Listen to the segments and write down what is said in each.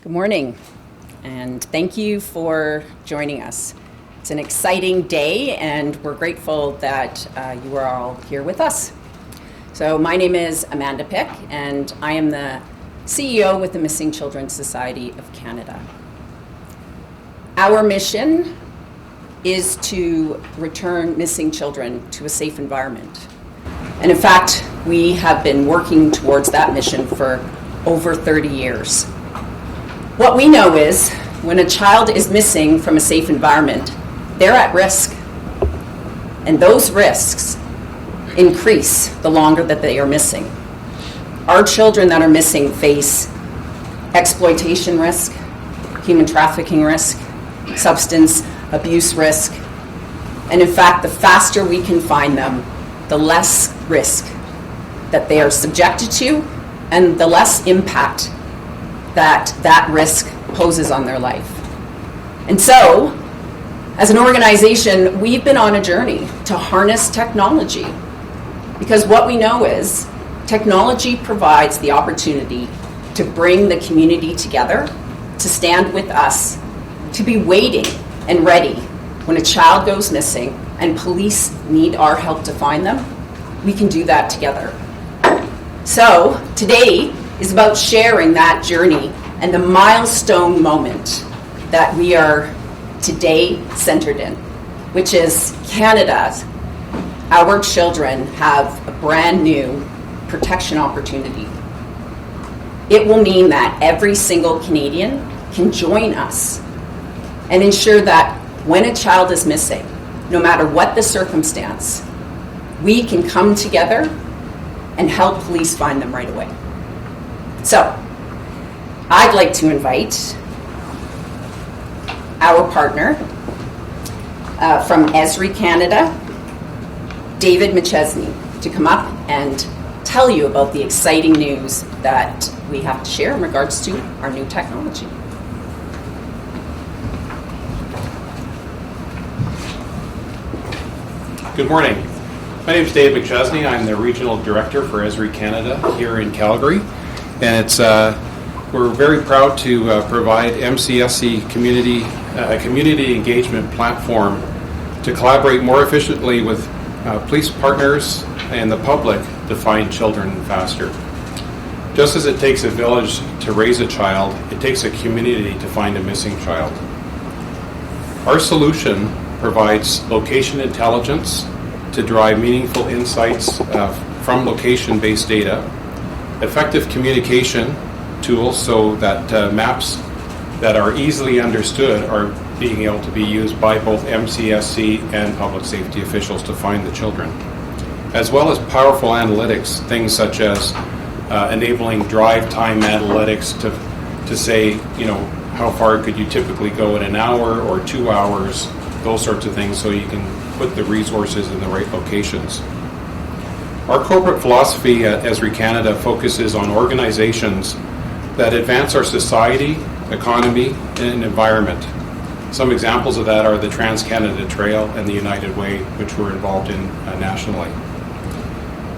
Good morning, and thank you for joining us. It's an exciting day, and we're grateful that you are all here with us. So my name is Amanda Pick, and I am the CEO with the Missing Children Society of Canada. Our mission is to return missing children to a safe environment. And in fact, we have been working towards that mission for over 30 years. What we know is when a child is missing from a safe environment, they're at risk. And those risks increase the longer that they are missing. Our children that are missing face exploitation risk, human trafficking risk, substance abuse risk. And in fact, the faster we can find them, the less risk that they are subjected to and the less impact that risk poses on their life. And so, as an organization, we've been on a journey to harness technology, because what we know is technology provides the opportunity to bring the community together, to stand with us, to be waiting and ready when a child goes missing and police need our help to find them. We can do that together. So today is about sharing that journey and the milestone moment that we are today centered in, which is Canada's. Our children have a brand new protection opportunity. It will mean that every single Canadian can join us and ensure that when a child is missing, no matter what the circumstance, we can come together and help police find them right away. So, I'd like to invite our partner from Esri Canada, David McChesney, to come up and tell you about the exciting news that we have to share in regards to our new technology. Good morning. My name is Dave McChesney. I'm the Regional Director for Esri Canada here in Calgary. And we're very proud to provide MCSC a community engagement platform to collaborate more efficiently with police partners and the public to find children faster. Just as it takes a village to raise a child, it takes a community to find a missing child. Our solution provides location intelligence to drive meaningful insights from location-based data, effective communication tools so that maps that are easily understood are being able to be used by both MCSC and public safety officials to find the children, as well as powerful analytics, things such as enabling drive time analytics to say, how far could you typically go in an hour or 2 hours, those sorts of things, so you can put the resources in the right locations. Our corporate philosophy at Esri Canada focuses on organizations that advance our society, economy, and environment. Some examples of that are the Trans-Canada Trail and the United Way, which we're involved in nationally.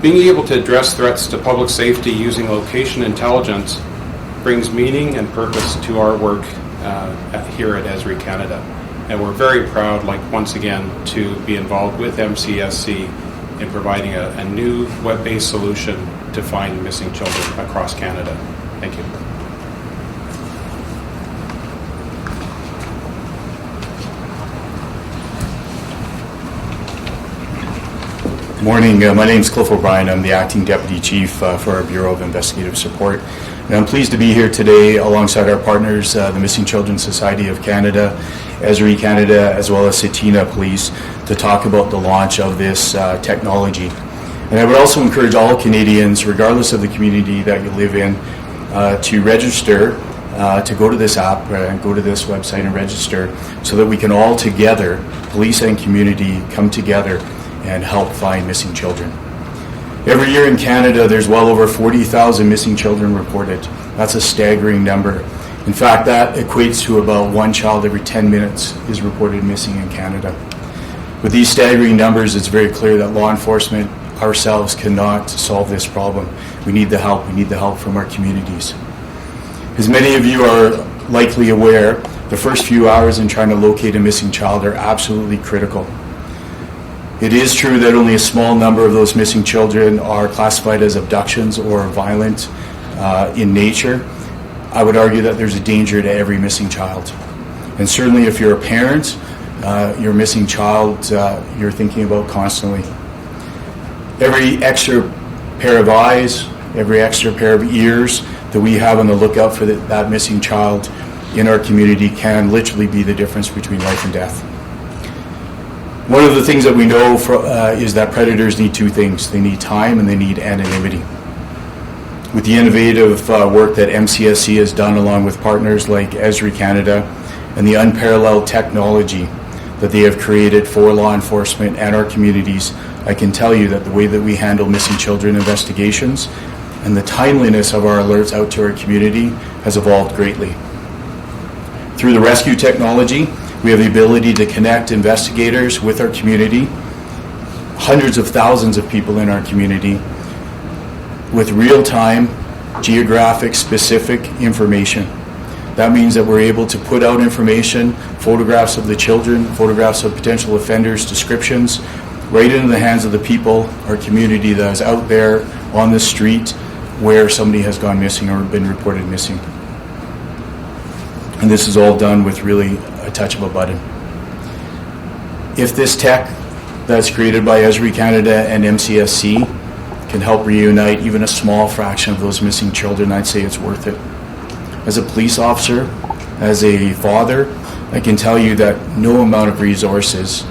Being able to address threats to public safety using location intelligence brings meaning and purpose to our work here at Esri Canada. And we're very proud, once again, to be involved with MCSC in providing a new web-based solution to find missing children across Canada. Thank you. Good morning. My name is Cliff O'Brien. I'm the Acting Deputy Chief for our Bureau of Investigative Support. And I'm pleased to be here today alongside our partners, the Missing Children Society of Canada, Esri Canada, as well as Cetina Police, to talk about the launch of this technology. And I would also encourage all Canadians, regardless of the community that you live in, to register, to go to this app and go to this website and register so that we can all together, police and community, come together and help find missing children. Every year in Canada, there's well over 40,000 missing children reported. That's a staggering number. In fact, that equates to about one child every 10 minutes is reported missing in Canada. With these staggering numbers, it's very clear that law enforcement ourselves cannot solve this problem. We need the help. We need the help from our communities. As many of you are likely aware, the first few hours in trying to locate a missing child are absolutely critical. It is true that only a small number of those missing children are classified as abductions or violent in nature. I would argue that there's a danger to every missing child. And certainly if you're a parent, your missing child you're thinking about constantly. Every extra pair of eyes, every extra pair of ears that we have on the lookout for that missing child in our community can literally be the difference between life and death. One of the things that we know is that predators need two things. They need time and they need anonymity. With the innovative work that MCSC has done along with partners like Esri Canada and the unparalleled technology that they have created for law enforcement and our communities, I can tell you that the way that we handle missing children investigations and the timeliness of our alerts out to our community has evolved greatly. Through the rescue technology, we have the ability to connect investigators with our community, hundreds of thousands of people in our community, with real-time, geographic, specific information. That means that we're able to put out information, photographs of the children, photographs of potential offenders, descriptions, right into the hands of the people, our community that is out there on the street where somebody has gone missing or been reported missing. And this is all done with really a touch of a button. If this tech that's created by Esri Canada and MCSC can help reunite even a small fraction of those missing children, I'd say it's worth it. As a police officer, as a father, I can tell you that no amount of resources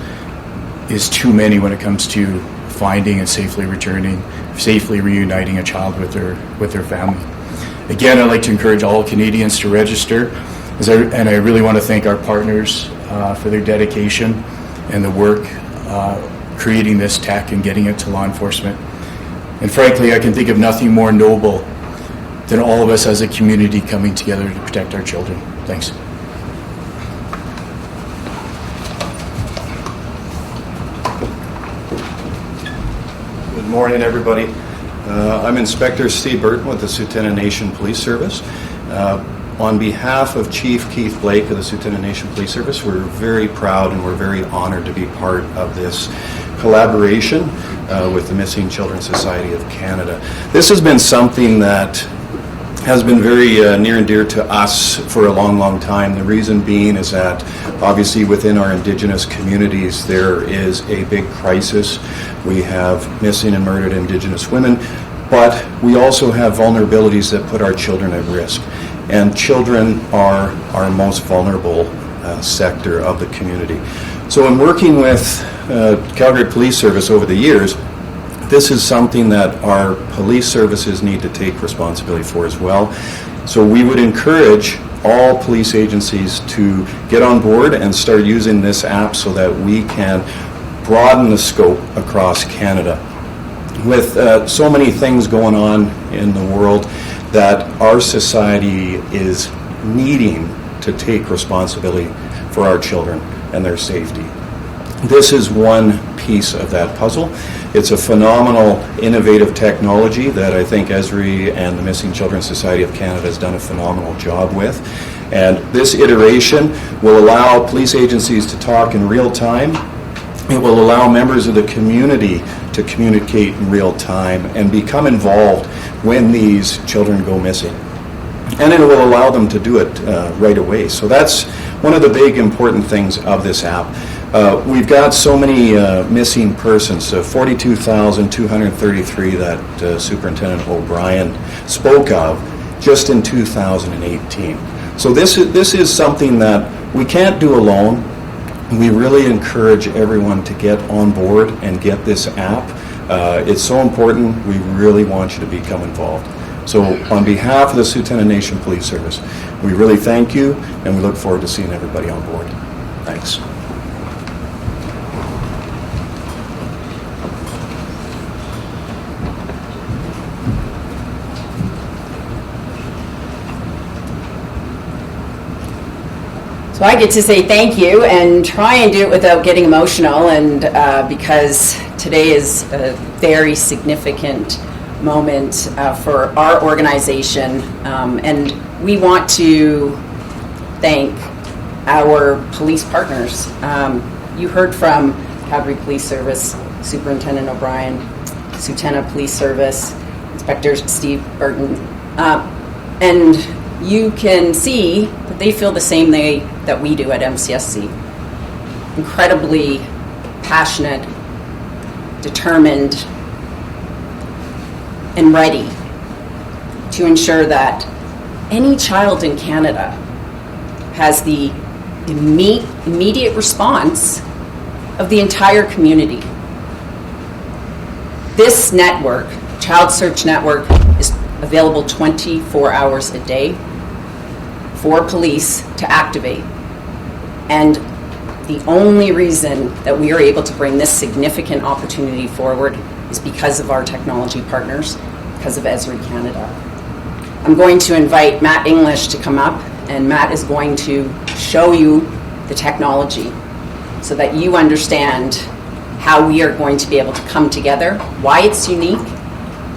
is too many when it comes to finding and safely reuniting a child with their family. Again, I'd like to encourage all Canadians to register, and I really want to thank our partners for their dedication and the work creating this tech and getting it to law enforcement. And frankly, I can think of nothing more noble than all of us as a community coming together to protect our children. Thanks. Good morning, everybody. I'm Inspector Steve Burton with the Tsuut'ina Nation Police Service. On behalf of Chief Keith Blake of the Tsuut'ina Nation Police Service, we're very proud and we're very honored to be part of this collaboration with the Missing Children Society of Canada. This has been something that has been very near and dear to us for a long, long time. The reason being is that obviously within our Indigenous communities there is a big crisis. We have missing and murdered Indigenous women, but we also have vulnerabilities that put our children at risk. And children are our most vulnerable sector of the community. So in working with Calgary Police Service over the years, this is something that our police services need to take responsibility for as well. So we would encourage all police agencies to get on board and start using this app so that we can broaden the scope across Canada. With so many things going on in the world, that our society is needing to take responsibility for our children and their safety. This is one piece of that puzzle. It's a phenomenal, innovative technology that I think Esri and the Missing Children Society of Canada has done a phenomenal job with. And this iteration will allow police agencies to talk in real time. It will allow members of the community to communicate in real time and become involved when these children go missing. And it will allow them to do it right away. So that's one of the big important things of this app. We've got so many missing persons, 42,233 that Superintendent O'Brien spoke of just in 2018. So this is something that we can't do alone. We really encourage everyone to get on board and get this app. It's so important. We really want you to become involved. So on behalf of the Tsuut'ina Nation Police Service, we really thank you and we look forward to seeing everybody on board. Thanks. So I get to say thank you and try and do it without getting emotional, and because today is a very significant moment for our organization, and we want to thank our police partners. You heard from Calgary Police Service Superintendent O'Brien, Lieutenant Police Service Inspector Steve Burton, and you can see that they feel the same way that we do at MCSC. Incredibly passionate, determined, and ready to ensure that any child in Canada has the immediate response of the entire community. This network, Child Search Network, is available 24 hours a day for police to activate. And the only reason that we are able to bring this significant opportunity forward is because of our technology partners, because of Esri Canada. I'm going to invite Matt English to come up, and Matt is going to show you the technology so that you understand how we are going to be able to come together, why it's unique,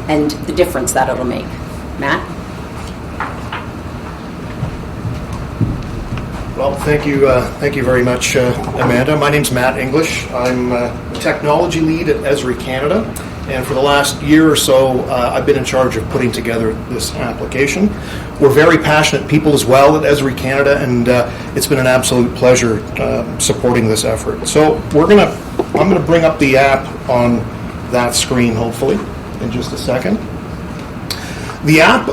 and the difference that it'll make. Matt? Well, thank you very much, Amanda. My name's Matt English. I'm a technology lead at Esri Canada, and for the last year or so, I've been in charge of putting together this application. We're very passionate people as well at Esri Canada, and it's been an absolute pleasure supporting this effort. So I'm gonna bring up the app on that screen, hopefully, in just a second. The app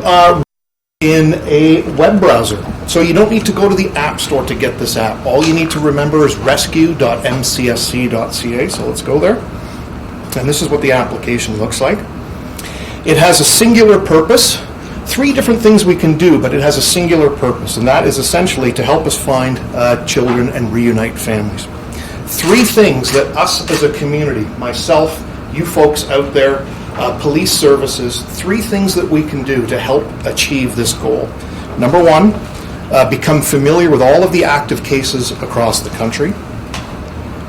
in a web browser. So you don't need to go to the App Store to get this app. All you need to remember is rescu.mcsc.ca. So let's go there. And this is what the application looks like. It has a singular purpose. 3 different things we can do, but it has a singular purpose, and that is essentially to help us find children and reunite families. 3 things that us as a community, myself, you folks out there, police services, 3 things that we can do to help achieve this goal. Number 1, become familiar with all of the active cases across the country.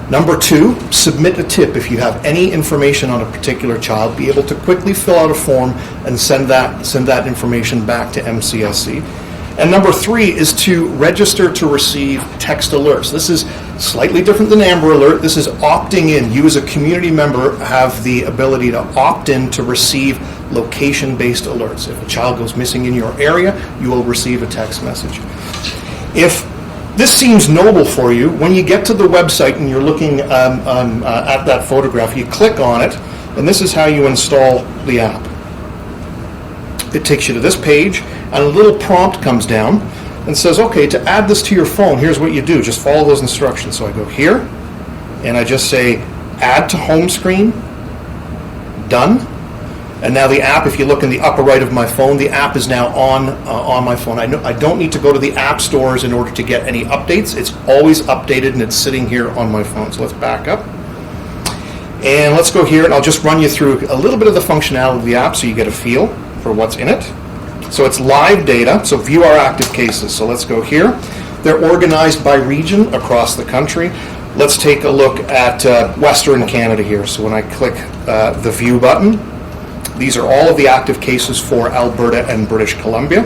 Number 2, submit a tip if you have any information on a particular child. Be able to quickly fill out a form and send that information back to MCSC. And number 3 is to register to receive text alerts. This is slightly different than Amber Alert. This is opting in. You as a community member have the ability to opt in to receive location-based alerts. If a child goes missing in your area, you will receive a text message. If this seems noble for you, when you get to the website and you're looking at that photograph, you click on it, and this is how you install the app. It takes you to this page, and a little prompt comes down and says, okay, to add this to your phone, here's what you do. Just follow those instructions. So I go here, and I just say, add to home screen, done. And now the app, if you look in the upper right of my phone, the app is now on my phone. I don't need to go to the app stores in order to get any updates. It's always updated, and it's sitting here on my phone. So let's back up. And let's go here, and I'll just run you through a little bit of the functionality of the app so you get a feel for what's in it. So it's live data, so view our active cases. So let's go here. They're organized by region across the country. Let's take a look at Western Canada here. So when I click the view button, these are all of the active cases for Alberta and British Columbia.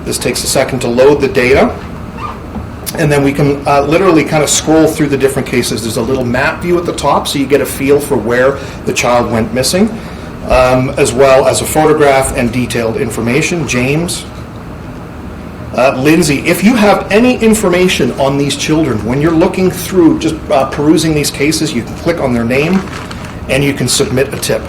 This takes a second to load the data, and then we can literally kind of scroll through the different cases. There's a little map view at the top, so you get a feel for where the child went missing, as well as a photograph and detailed information. James, Lindsay, if you have any information on these children, when you're looking through, just perusing these cases, you can click on their name, and you can submit a tip.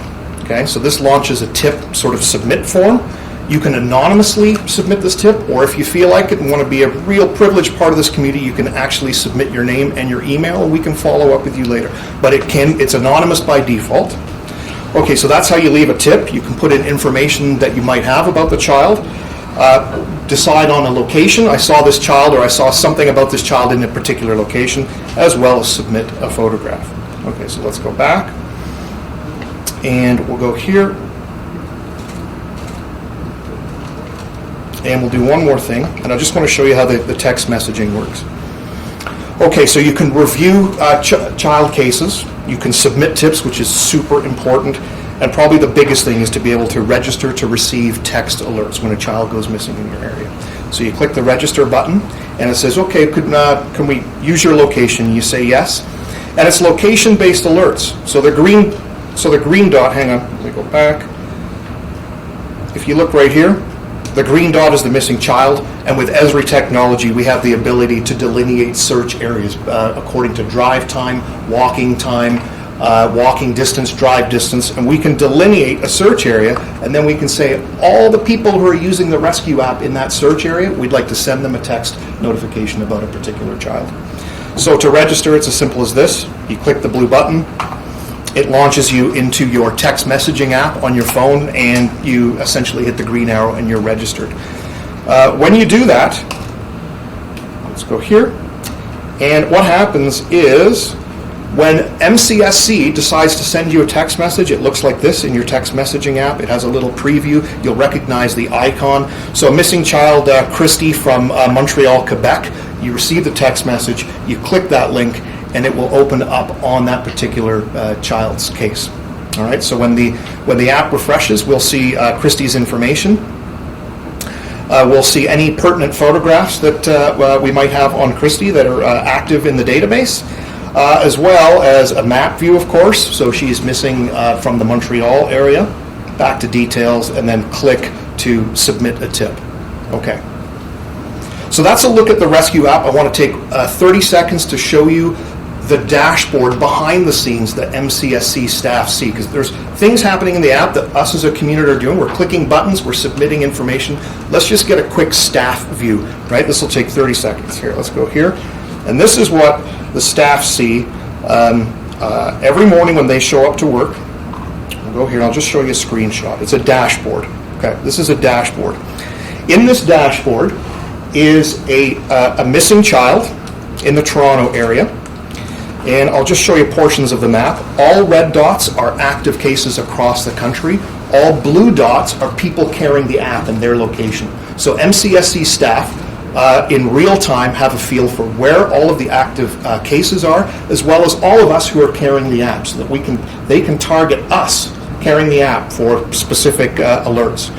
Okay, so this launches a tip sort of submit form. You can anonymously submit this tip, or if you feel like it and want to be a real privileged part of this community, you can actually submit your name and your email, and we can follow up with you later. But it's anonymous by default. Okay, so that's how you leave a tip. You can put in information that you might have about the child. Decide on a location. I saw this child, or I saw something about this child in a particular location, as well as submit a photograph. Okay, so let's go back. And we'll go here, and we'll do one more thing, and I just want to show you how the text messaging works. Okay, so you can review child cases, you can submit tips, which is super important, and probably the biggest thing is to be able to register to receive text alerts when a child goes missing in your area. So you click the register button, and it says, okay, can we use your location? You say yes, and it's location-based alerts. So the green dot, hang on, let me go back. If you look right here, the green dot is the missing child, and with Esri technology, we have the ability to delineate search areas according to drive time, walking distance, drive distance, and we can delineate a search area, and then we can say all the people who are using the rescue app in that search area, we'd like to send them a text notification about a particular child. So to register, it's as simple as this. You click the blue button. It launches you into your text messaging app on your phone, and you essentially hit the green arrow and you're registered. When you do that, let's go here, and what happens is when MCSC decides to send you a text message, it looks like this in your text messaging app. It has a little preview. You'll recognize the icon. So a missing child, Christy from Montreal, Quebec, you receive the text message, you click that link, and it will open up on that particular child's case. All right, so when the app refreshes, we'll see Christy's information. We'll see any pertinent photographs that we might have on Christy that are active in the database, as well as a map view, of course. So she's missing from the Montreal area. Back to details, and then click to submit a tip. Okay. So that's a look at the rescue app. I want to take 30 seconds to show you the dashboard behind the scenes that MCSC staff see, because there's things happening in the app that us as a community are doing. We're clicking buttons, we're submitting information. Let's just get a quick staff view, right? This will take 30 seconds. Here, let's go here. And this is what the staff see every morning when they show up to work. We'll go here, I'll just show you a screenshot. It's a dashboard. Okay, this is a dashboard. In this dashboard is a missing child in the Toronto area. And I'll just show you portions of the map. All red dots are active cases across the country. All blue dots are people carrying the app and their location. So MCSC staff in real time have a feel for where all of the active cases are, as well as all of us who are carrying the app, so that they can target us carrying the app for specific alerts.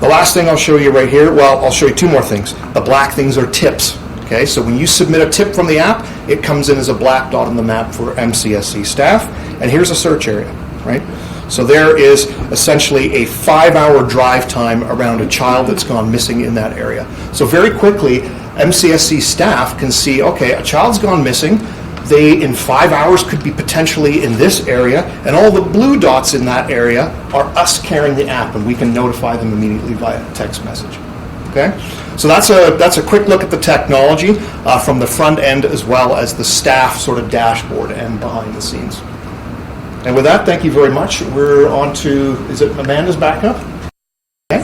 The last thing I'll show you right here, well, I'll show you two more things. The black things are tips. Okay, so when you submit a tip from the app, it comes in as a black dot on the map for MCSC staff. And here's a search area, right? So there is essentially a 5-hour drive time around a child that's gone missing in that area. So very quickly, MCSC staff can see, okay, a child's gone missing. They, in 5 hours, could be potentially in this area, and all the blue dots in that area are us carrying the app, and we can notify them immediately via text message. Okay, so that's a quick look at the technology from the front end, as well as the staff sort of dashboard and behind the scenes. And with that, thank you very much. We're on to, is it Amanda's backup? Okay.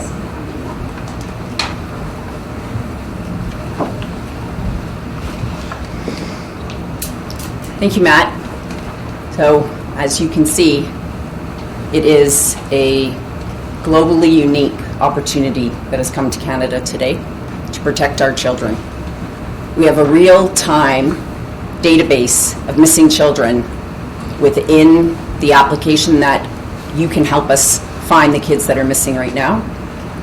Thank you, Matt. So, as you can see, it is a globally unique opportunity that has come to Canada today to protect our children. We have a real-time database of missing children within the application that you can help us find the kids that are missing right now.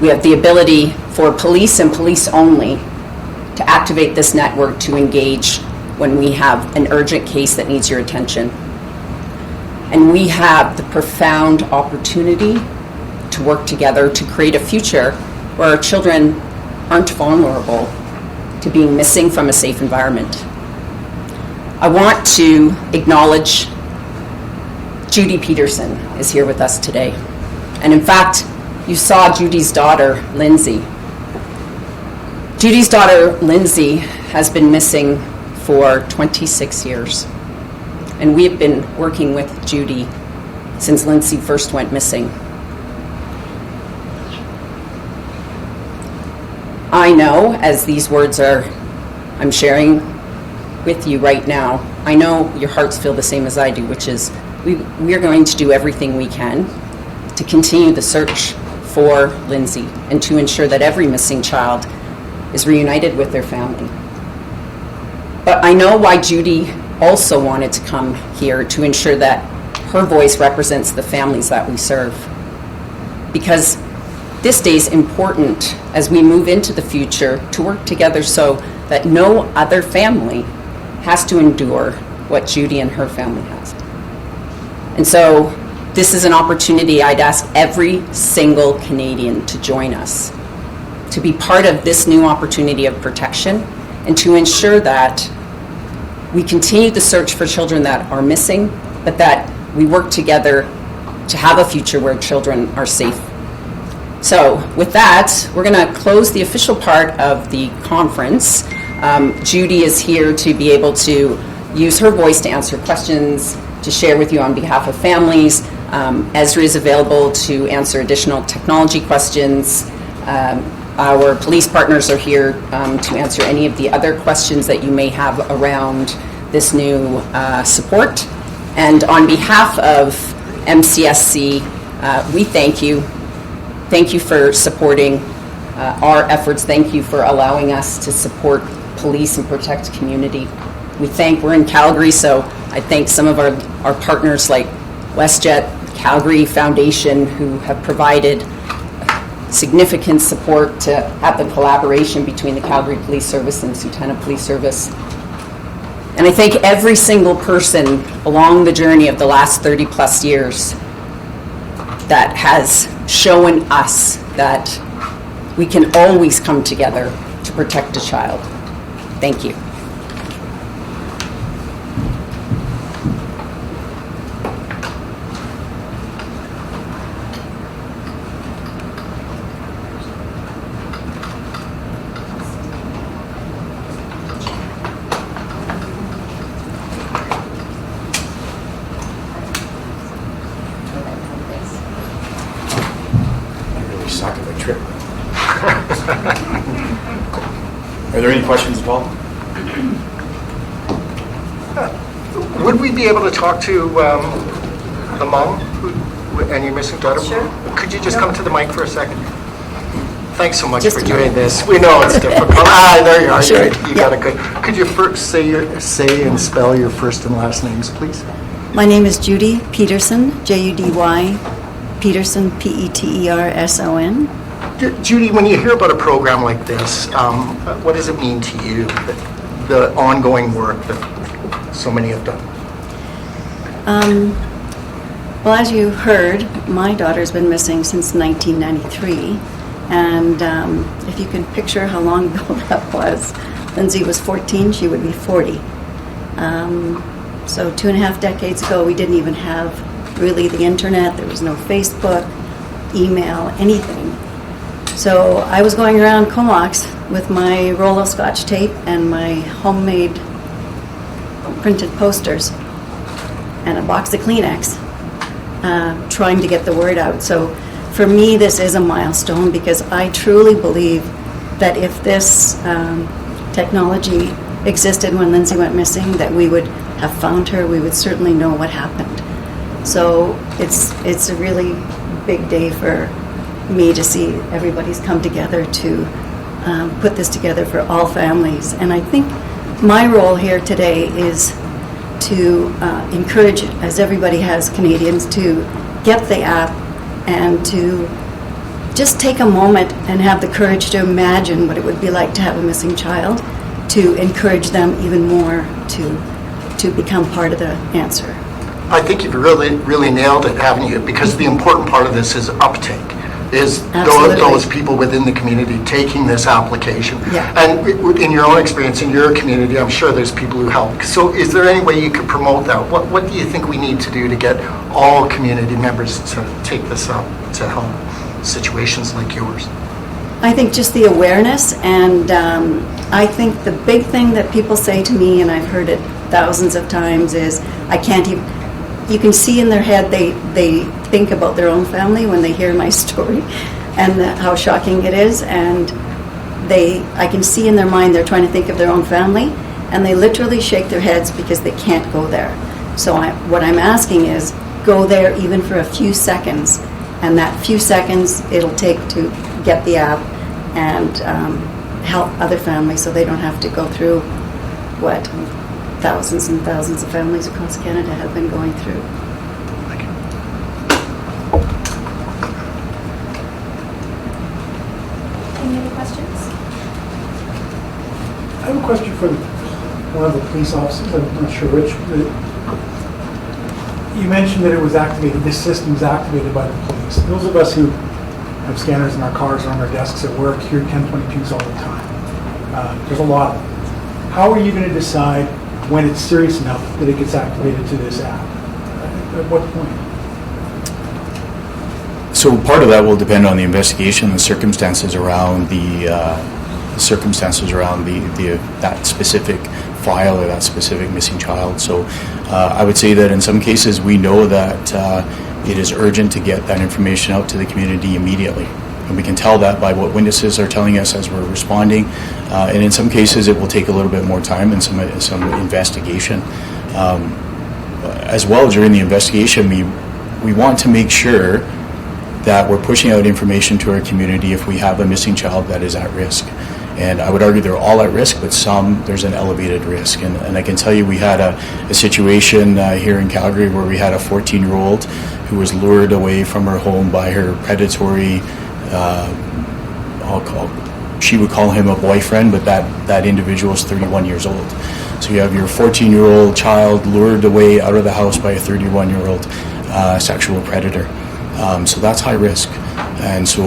We have the ability for police and police only to activate this network to engage when we have an urgent case that needs your attention. And we have the profound opportunity to work together to create a future where our children aren't vulnerable to being missing from a safe environment. I want to acknowledge Judy Peterson is here with us today. And in fact, you saw Judy's daughter, Lindsay. Judy's daughter, Lindsay, has been missing for 26 years. And we have been working with Judy since Lindsay first went missing. I know, as these words I'm sharing with you right now, I know your hearts feel the same as I do, which is we are going to do everything we can to continue the search for Lindsay and to ensure that every missing child is reunited with their family. But I know why Judy also wanted to come here, to ensure that her voice represents the families that we serve. Because this day is important as we move into the future to work together so that no other family has to endure what Judy and her family has. And so this is an opportunity I'd ask every single Canadian to join us, to be part of this new opportunity of protection, and to ensure that we continue the search for children that are missing, but that we work together to have a future where children are safe. So with that, we're going to close the official part of the conference. Judy is here to be able to use her voice to answer questions, to share with you on behalf of families. Ezra is available to answer additional technology questions. Our police partners are here to answer any of the other questions that you may have around this new support. And on behalf of MCSC, we thank you. Thank you for supporting our efforts. Thank you for allowing us to support police and protect community. We're in Calgary, so I thank some of our partners like WestJet, Calgary Foundation, who have provided significant support to have the collaboration between the Calgary Police Service and Sultana Police Service. And I thank every single person along the journey of the last 30 plus years that has shown us that we can always come together to protect a child. Thank you. Are there any questions at all? Would we be able to talk to the mom and your missing daughter? Sure. Could you just come to the mic for a second? Thanks so much Just for a doing minute. this. We know it's difficult. There you are. Sure. You got it good. Could you first say and spell your first and last names, please? My name is Judy Peterson, Judy Peterson, Peterson. Judy, when you hear about a program like this, what does it mean to you, the ongoing work that so many have done? Well, as you heard, my daughter's been missing since 1993. And if you can picture how long ago that was, Lindsay was 14, she would be 40. So 2.5 decades ago, we didn't even have really the internet. There was no Facebook, email, anything. So I was going around Comox with my roll of Scotch tape and my homemade printed posters and a box of Kleenex, trying to get the word out. So for me, this is a milestone because I truly believe that if this technology existed when Lindsay went missing, that we would have found her, we would certainly know what happened. So it's a really big day for me to see everybody's come together to put this together for all families. And I think my role here today is to encourage, as everybody has, Canadians, to get the app and to just take a moment and have the courage to imagine what it would be like to have a missing child, to encourage them even more to become part of the answer. I think you've really nailed it, haven't you? Because the important part of this is uptake, is those people within the community taking this application. Yeah. And in your own experience, in your community, I'm sure there's people who help. So is there any way you could promote that? What do you think we need to do to get all community members to take this up to help situations like yours? I think just the awareness, and I think the big thing that people say to me, and I've heard it thousands of times, is I can't even, you can see in their head they think about their own family when they hear my story and how shocking it is, and I can see in their mind they're trying to think of their own family, and they literally shake their heads because they can't go there. So what I'm asking is, go there even for a few seconds, and that few seconds it'll take to get the app and help other families so they don't have to go through what thousands and thousands of families across Canada have been going through. Any other questions? I have a question for one of the police officers, I'm not sure which. You mentioned that it was activated, this system was activated by the police. Those of us who have scanners in our cars or on our desks at work hear 1022s all the time. There's a lot of them. How are you going to decide when it's serious enough that it gets activated to this app? At what point? So part of that will depend on the investigation, the circumstances around that specific file or that specific missing child. So I would say that in some cases we know that it is urgent to get that information out to the community immediately. And we can tell that by what witnesses are telling us as we're responding. And in some cases it will take a little bit more time and some investigation. As well, during the investigation, we want to make sure that we're pushing out information to our community if we have a missing child that is at risk. And I would argue they're all at risk, but there's an elevated risk. And I can tell you we had a situation here in Calgary where we had a 14-year-old who was lured away from her home by her predatory, she would call him a boyfriend, but that individual is 31 years old. So you have your 14-year-old child lured away out of the house by a 31-year-old sexual predator. So that's high risk. And so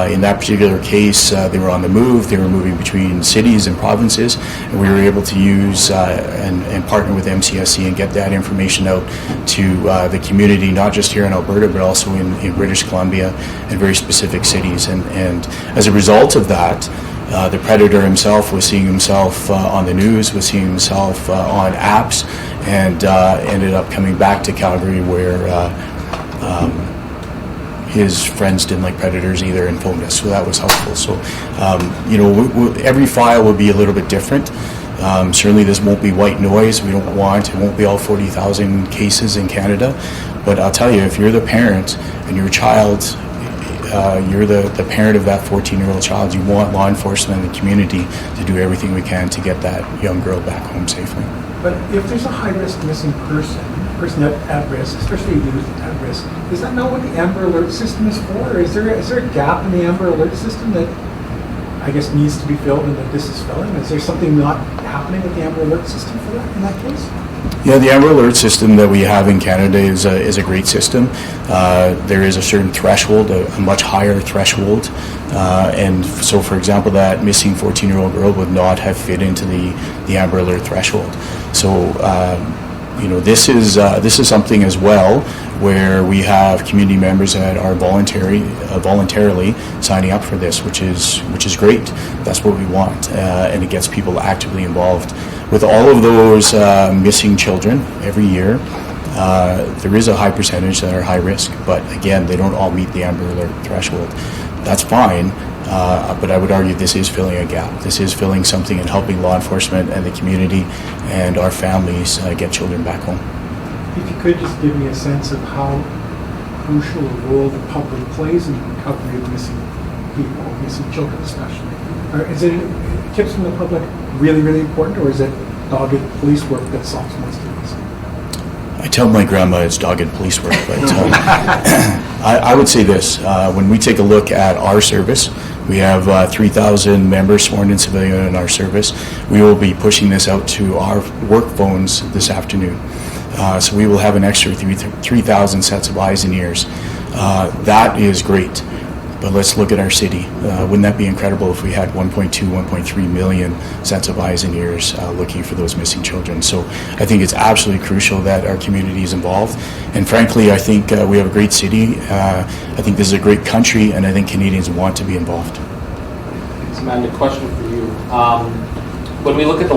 in that particular case, they were on the move, they were moving between cities and provinces, and we were able to use and partner with MCSC and get that information out to the community, not just here in Alberta, but also in British Columbia and very specific cities. And as a result of that, the predator himself was seeing himself on the news, was seeing himself on apps, and ended up coming back to Calgary where his friends didn't like predators either and phoned us, so that was helpful. So, every file will be a little bit different. Certainly this won't be white noise. It won't be all 40,000 cases in Canada. But I'll tell you, if you're the parent and your child, you're the parent of that 14-year-old child, you want law enforcement and the community to do everything we can to get that young girl back home safely. But if there's a high-risk missing person at risk, especially youth at risk, is that not what the Amber Alert system is for? Or is there a gap in the Amber Alert system that I guess needs to be filled and that this is filling? Is there something not happening with the Amber Alert system for that in that case? Yeah, the Amber Alert system that we have in Canada is a great system. There is a certain threshold, a much higher threshold. And so, for example, that missing 14-year-old girl would not have fit into the Amber Alert threshold. So, this is something as well where we have community members that are voluntarily signing up for this, which is great. That's what we want, and it gets people actively involved. With all of those missing children every year, there is a high percentage that are high risk, but again, they don't all meet the Amber Alert threshold. That's fine, but I would argue this is filling a gap. This is filling something and helping law enforcement and the community and our families get children back home. If you could just give me a sense of how crucial a role the public plays in the recovery of missing people, missing children especially. Or is it tips from the public really, really important, or is it dogged police work that solves most of these? I tell my grandma it's dogged police work, but I would say this. When we take a look at our service, we have 3,000 members sworn in civilian in our service. We will be pushing this out to our work phones this afternoon. So we will have an extra 3,000 sets of eyes and ears. That is great. But let's look at our city. Wouldn't that be incredible if we had 1.2, 1.3 million sets of eyes and ears looking for those missing children? So I think it's absolutely crucial that our community is involved. And frankly, I think we have a great city. I think this is a great country, and I think Canadians want to be involved. Amanda, question for you. When we look at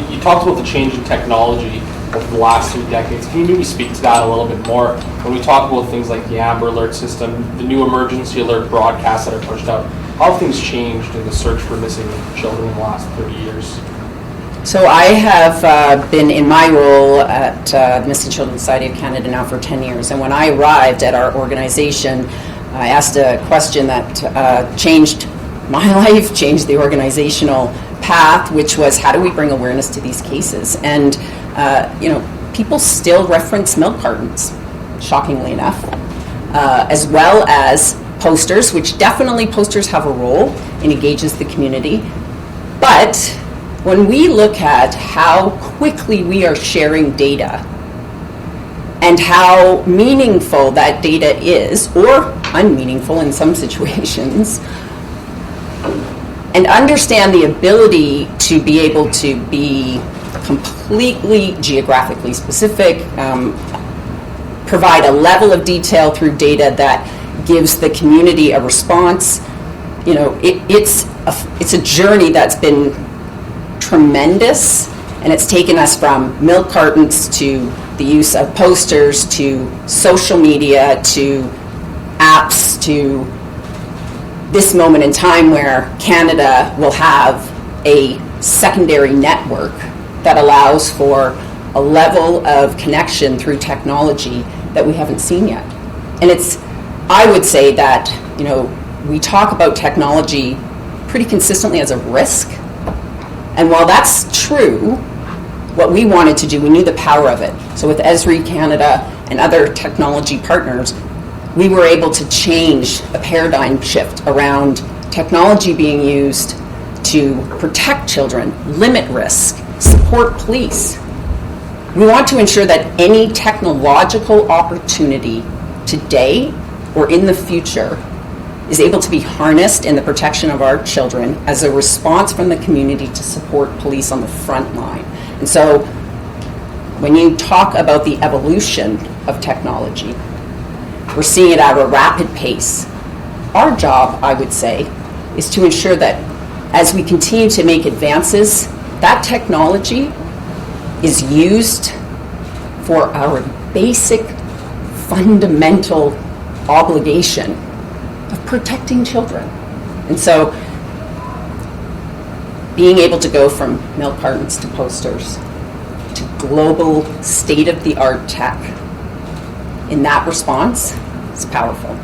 you talked about the change in technology over the last 2 decades. Can you maybe speak to that a little bit more? When we talk about things like the Amber Alert system, the new emergency alert broadcasts that are pushed out, how have things changed in the search for missing children in the last 30 years? So I have been in my role at the Missing Children Society of Canada now for 10 years. And when I arrived at our organization, I asked a question that changed my life, changed the organizational path, which was how do we bring awareness to these cases? And people still reference milk cartons, shockingly enough, as well as posters, which definitely posters have a role and engages the community. But when we look at how quickly we are sharing data and how meaningful that data is, or unmeaningful in some situations, and understand the ability to be able to be completely geographically specific, provide a level of detail through data that gives the community a response. You know, it's a journey that's been tremendous, and it's taken us from milk cartons to the use of posters to social media to apps to this moment in time where Canada will have a secondary network that allows for a level of connection through technology that we haven't seen yet. And I would say that, you know, we talk about technology pretty consistently as a risk. And while that's true, what we wanted to do, we knew the power of it. So with Esri Canada and other technology partners, we were able to change a paradigm shift around technology being used to protect children, limit risk, support police. We want to ensure that any technological opportunity today or in the future is able to be harnessed in the protection of our children as a response from the community to support police on the front line. And so when you talk about the evolution of technology, we're seeing it at a rapid pace. Our job, I would say, is to ensure that as we continue to make advances, that technology is used for our basic, fundamental obligation of protecting children. And so being able to go from milk cartons to posters to global state-of-the-art tech in that response is powerful.